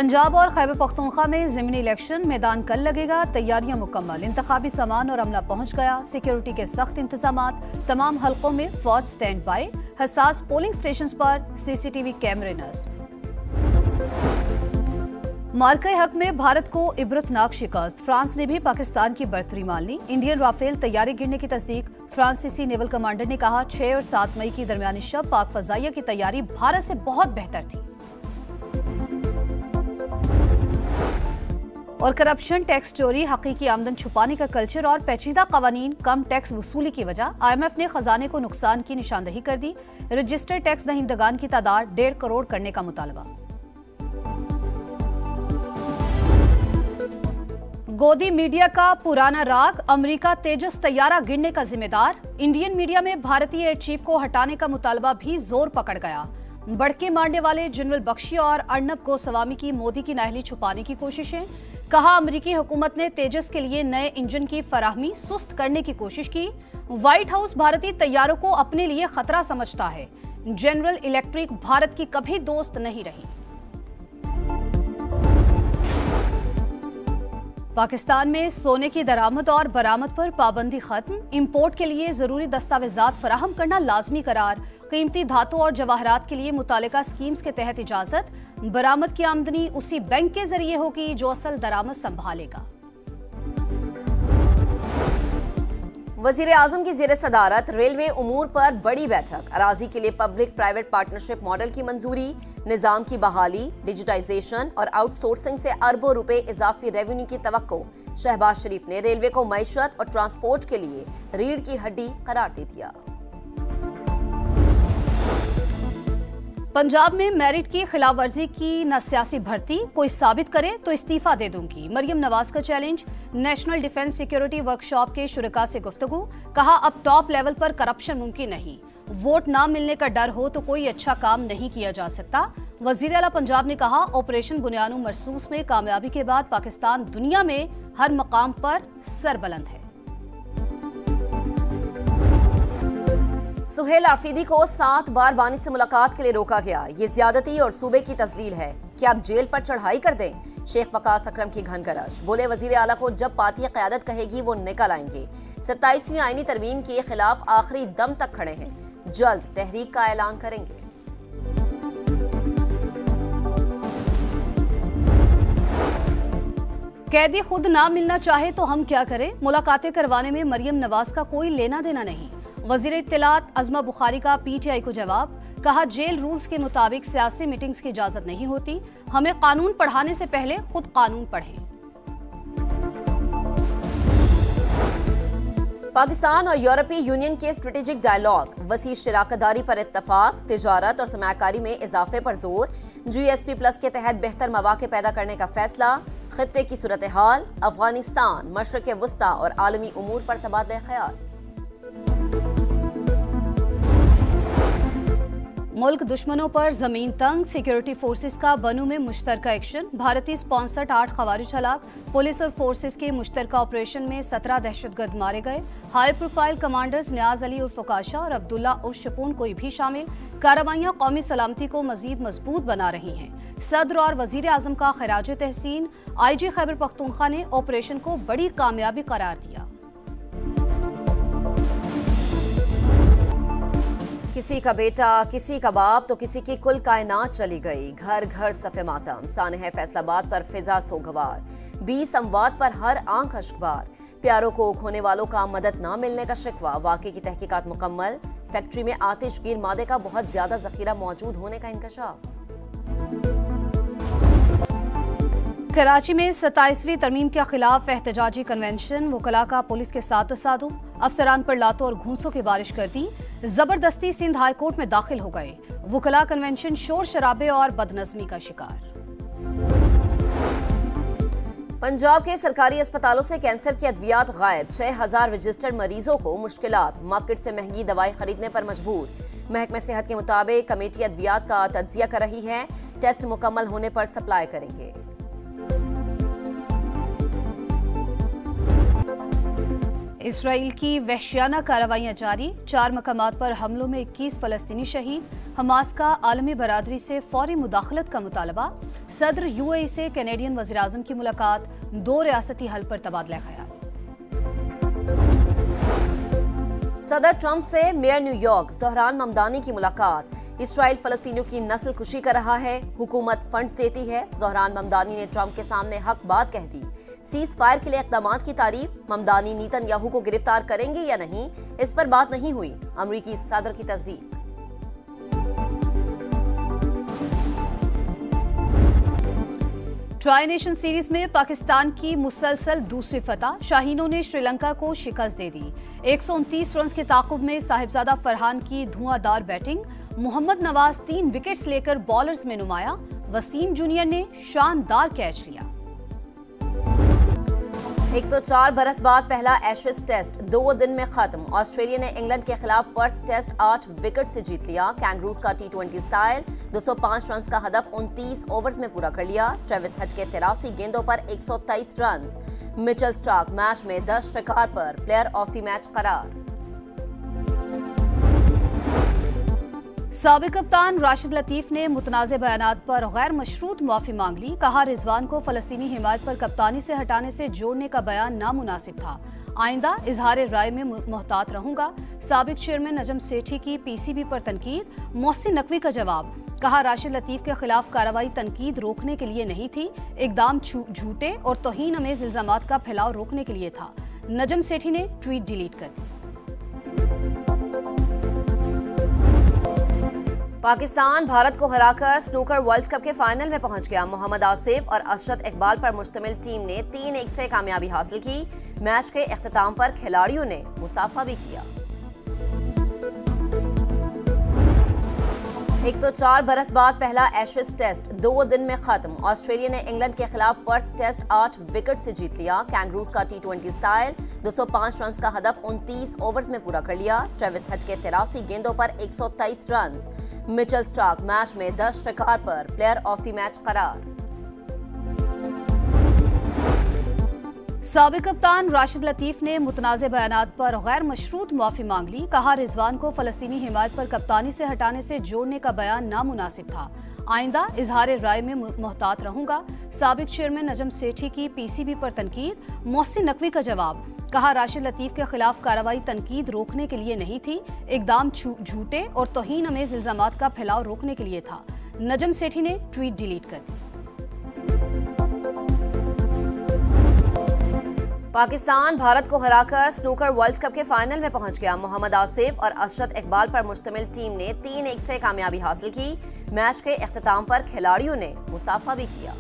पंजाब और खैबर पख्तूनख्वा में ज़िमनी इलेक्शन, मैदान कल लगेगा, तैयारियां मुकम्मल, इंतखाबी सामान और अमला पहुंच गया, सिक्योरिटी के सख्त इंतजामात, तमाम हलकों में फौज स्टैंड बाय, हसास पोलिंग स्टेशन पर सीसीटीवी कैमरे नस्ब। मार्के हक में भारत को इबरतनाक शिकस्त, फ्रांस ने भी पाकिस्तान की बर्तरी मान ली, इंडियन राफेल तैयारी गिरने की तस्दीक, फ्रांसीसी नेवल कमांडर ने कहा 6 और 7 मई की दरमियानी शब पाक फजाइया की तैयारी भारत से बहुत बेहतर थी। और करप्शन, टैक्स चोरी, हकीकी आमदन छुपाने का कल्चर और पेचीदा कवानीन, कम टैक्स वसूली की वजह, IMF ने खजाने को नुकसान की निशानदही कर दी, रजिस्टर्ड टैक्स दहिंदगान की तादाद 1.5 करोड़ करने का मुतालबा। गोदी मीडिया का पुराना राग, अमेरिका तेजस तैयारा गिरने का जिम्मेदार, इंडियन मीडिया में भारतीय एयर चीफ को हटाने का मुतालबा भी जोर पकड़ गया। बड़के मारने वाले जनरल बख्शी और अर्नब गोस्वामी की मोदी की नाअहली छुपाने की कोशिशें, कहा अमेरिकी हुकूमत ने तेजस के लिए नए इंजन की फराहमी सुस्त करने की कोशिश की, व्हाइट हाउस भारतीय तैयारों को अपने लिए खतरा समझता है, जनरल इलेक्ट्रिक भारत की कभी दोस्त नहीं रही। पाकिस्तान में सोने की दरामद और बरामद पर पाबंदी खत्म, इंपोर्ट के लिए जरूरी दस्तावेजात फराहम करना लाजमी करार, कीमती धातु और जवाहरात के लिए मुतालिका स्कीम्स के तहत इजाजत, बरामद की आमदनी उसी बैंक के जरिए होगी जो असल दरामद संभालेगा। वजीर आजम की जेर सदारत रेलवे उमूर पर बड़ी बैठक, अराजी के लिए पब्लिक प्राइवेट पार्टनरशिप मॉडल की मंजूरी, निजाम की बहाली, डिजिटाइजेशन और आउटसोर्सिंग से अरबों रुपए इजाफी रेवेन्यू की तवक्को। शहबाज शरीफ ने रेलवे को मईशत और ट्रांसपोर्ट के लिए रीढ़ की हड्डी करार दे दिया। पंजाब में मेरिट की खिलाफ वर्जी की न सियासी भर्ती, कोई साबित करे तो इस्तीफा दे दूंगी, मरियम नवाज का challenge, national defence security workshop के शुरका से गुफ्तगू, कहा अब टॉप लेवल पर करप्शन मुमकिन नहीं, वोट ना मिलने का डर हो तो कोई अच्छा काम नहीं किया जा सकता। वजीर आला पंजाब ने कहा ऑपरेशन बुनियानु मरसूस में कामयाबी के बाद पाकिस्तान दुनिया में हर मकाम पर सरबलंद है। सुहेल आफरीदी को 7 बार बानी से मुलाकात के लिए रोका गया, ये ज्यादती और सूबे की तजलील है, क्या अब जेल पर चढ़ाई कर दें? शेख वकास अकरम की घन गरज, बोले वजीर आला को जब पार्टी क़यादत कहेगी वो निकल आएंगे। 27वीं आईनी तरमीम के खिलाफ आखिरी दम तक खड़े हैं, जल्द तहरीक का ऐलान करेंगे। कैदी खुद ना मिलना चाहे तो हम क्या करें, मुलाकातें करवाने में मरियम नवाज का कोई लेना देना नहीं। वजीर इत्तलात अज़मा बुखारी का PTI को जवाब, कहा जेल रूल्स के मुताबिक सियासी मीटिंग्स की इजाजत नहीं होती, हमें कानून पढ़ाने से पहले खुद कानून पढ़ें। पाकिस्तान और यूरोपीय यूनियन के स्ट्रेटेजिक डायलॉग, वसी शराकतदारी पर इत्तफाक, तिजारत और सरमायाकारी में इजाफे पर जोर, GSP+ के तहत बेहतर मौके पैदा करने का फैसला, खित्ते की सूरत हाल, अफगानिस्तान, मशरिक़ वस्ता और आलमी उमूर पर तबादला ख्याल। मुल्क दुश्मनों पर जमीन तंग, सिक्योरिटी फोर्सेस का बनू में मुश्तरका एक्शन, भारतीय स्पॉन्सर्ड 8 खवारिज हलाक, पुलिस और फोर्सेस के मुश्तरका ऑपरेशन में 17 दहशतगर्द मारे गए, हाई प्रोफाइल कमांडर्स नियाज अली उर्फ काशा और अब्दुल्ला उर्फ शपून कोई भी शामिल, कार्रवाइयां कौमी सलामती को मजीद मजबूत बना रही हैं। सदर और वजीर आजम का खराज तहसीन, IG खैबर पख्तूनख्वा ने ऑपरेशन को बड़ी कामयाबी करार दिया। किसी का बेटा, किसी का बाप तो किसी की कुल कायनात चली गई, घर घर सफ़े मातम, सानह फैसलाबाद पर फिजा सोगवार, 20 अमवात पर हर आंख अश्कबार, प्यारों को खोने वालों का मदद ना मिलने का शिकवा, वाक़े की तहकीकात मुकम्मल, फैक्ट्री में आतिशगीर मादे का बहुत ज्यादा जखीरा मौजूद होने का इंकशाफ। कराची में 27वीं तरमीम के खिलाफ एहतजाजी कन्वेंशन, वकला का पुलिस के साथ तसादुम, अफसरान पर लातों और घूंसों की बारिश कर दी, जबरदस्ती सिंध हाई कोर्ट में दाखिल हो गए, वकला कन्वेंशन शोर शराबे और बदनज़मी का शिकार। पंजाब के सरकारी अस्पतालों से कैंसर की अद्वियात गायब, 6000 रजिस्टर्ड मरीजों को मुश्किलात, मार्केट से महंगी दवाई खरीदने पर मजबूर। महकमे सेहत के मुताबिक कमेटी अद्वियात का तज्जिया कर रही है, टेस्ट मुकम्मल होने पर सप्लाई करेंगे। इसराइल की वहशियाना कार्रवाइयां जारी, 4 मकामात पर हमलों में 21 फलस्तीनी शहीद। हमास का आलमी बरादरी से फौरी मुदाखलत का मुतालबा। सदर यूएई से कैनेडियन वज़ीर-ए-आज़म की मुलाकात, 2 रियासती हल पर तबादला ख्याल। सदर ट्रंप से मेयर न्यूयॉर्क ज़ोहरान ममदानी की मुलाकात। इसराइल फलस्तीनियों की नस्ल कुशी कर रहा है, हुकूमत फंड्स देती है। ज़ोहरान ममदानी ने ट्रंप के सामने हक बात कह दी। सीज फायर के लिए इक़दामात की तारीफ। ममदानी नेतन्याहू को गिरफ्तार करेंगे या नहीं, इस पर बात नहीं हुई। अमरीकी सदर की तस्दीक। ट्राई नेशन सीरीज में पाकिस्तान की मुसलसल दूसरी फतह। शाहीनों ने श्रीलंका को शिकस्त दे दी। 129 रन के ताक़ुब में साहिबजादा फरहान की धुआंधार बैटिंग। मोहम्मद नवाज 3 विकेट्स लेकर बॉलर्स में नुमाया। वसीम जूनियर ने शानदार कैच लिया। 104 बरस बाद पहला एशेज टेस्ट 2 दिन में खत्म। ऑस्ट्रेलिया ने इंग्लैंड के खिलाफ पर्थ टेस्ट 8 विकेट से जीत लिया। कैंगरूज का T20 स्टाइल 205 रन का हदफ 29 ओवर्स में पूरा कर लिया। ट्रेविस हेड के 83 गेंदों पर 123 रन। मिचेल स्टार्क मैच में 10 शिकार पर प्लेयर ऑफ द मैच करार। साबिक कप्तान राशिद लतीफ ने मुतनाज़े बयानात पर गैर मशरूत माफी मांग ली। कहा, रिजवान को फलस्तीनी हिमायत पर कप्तानी से हटाने से जोड़ने का बयान नामुनासिब था। आइंदा इजहार राय में मोहतात रहूंगा। साबिक चेयरमैन नजम सेठी की PCB पर तनकीद। मोहसिन नकवी का जवाब। कहा, राशिद लतीफ के खिलाफ कार्रवाई तनकीद रोकने के लिए नहीं थी, इकदाम झूठे और तौहीन अमेज इल्जामात का फैलाव रोकने के लिए था। नजम सेठी ने ट्वीट डिलीट कर दी। पाकिस्तान भारत को हराकर स्नूकर वर्ल्ड कप के फाइनल में पहुंच गया। मोहम्मद आसिफ और अशरत इकबाल पर मुश्तमिल टीम ने 3-1 से कामयाबी हासिल की। मैच के इख्तिताम पर खिलाड़ियों ने मुसाफा भी किया। 104 बरस बाद पहला एशेज टेस्ट 2 दिन में खत्म। ऑस्ट्रेलिया ने इंग्लैंड के खिलाफ पर्थ टेस्ट 8 विकेट से जीत लिया। कैंगरूज का T20 स्टाइल 205 रन का हदफ 29 ओवर्स में पूरा कर लिया। ट्रेविस हेड के 83 गेंदों पर 123 रन। मिचेल स्टार्क मैच में 10 शिकार पर प्लेयर ऑफ द मैच करार। साबिक कप्तान राशिद लतीफ ने मुतनाज़े बयानात पर गैर मशरूत माफी मांग ली। कहा, रिजवान को फलस्तीनी हिमायत पर कप्तानी से हटाने से जोड़ने का बयान नामुनासिब था। आइंदा इजहार राय में मोहतात रहूंगा। साबिक चेयरमैन नजम सेठी की PCB पर तनकीद। मोहसिन नकवी का जवाब। कहा, राशिद लतीफ के खिलाफ कार्रवाई तनकीद रोकने के लिए नहीं थी, इकदाम झूठे और तौहीन अमेज इल्जामात का फैलाव रोकने के लिए था। नजम सेठी ने ट्वीट डिलीट कर दी। पाकिस्तान भारत को हराकर स्नूकर वर्ल्ड कप के फाइनल में पहुंच गया। मोहम्मद आसिफ और अशरत इकबाल पर मुश्तमिल टीम ने 3-1 से कामयाबी हासिल की। मैच के इख्तिताम पर खिलाड़ियों ने मुसाफा भी किया।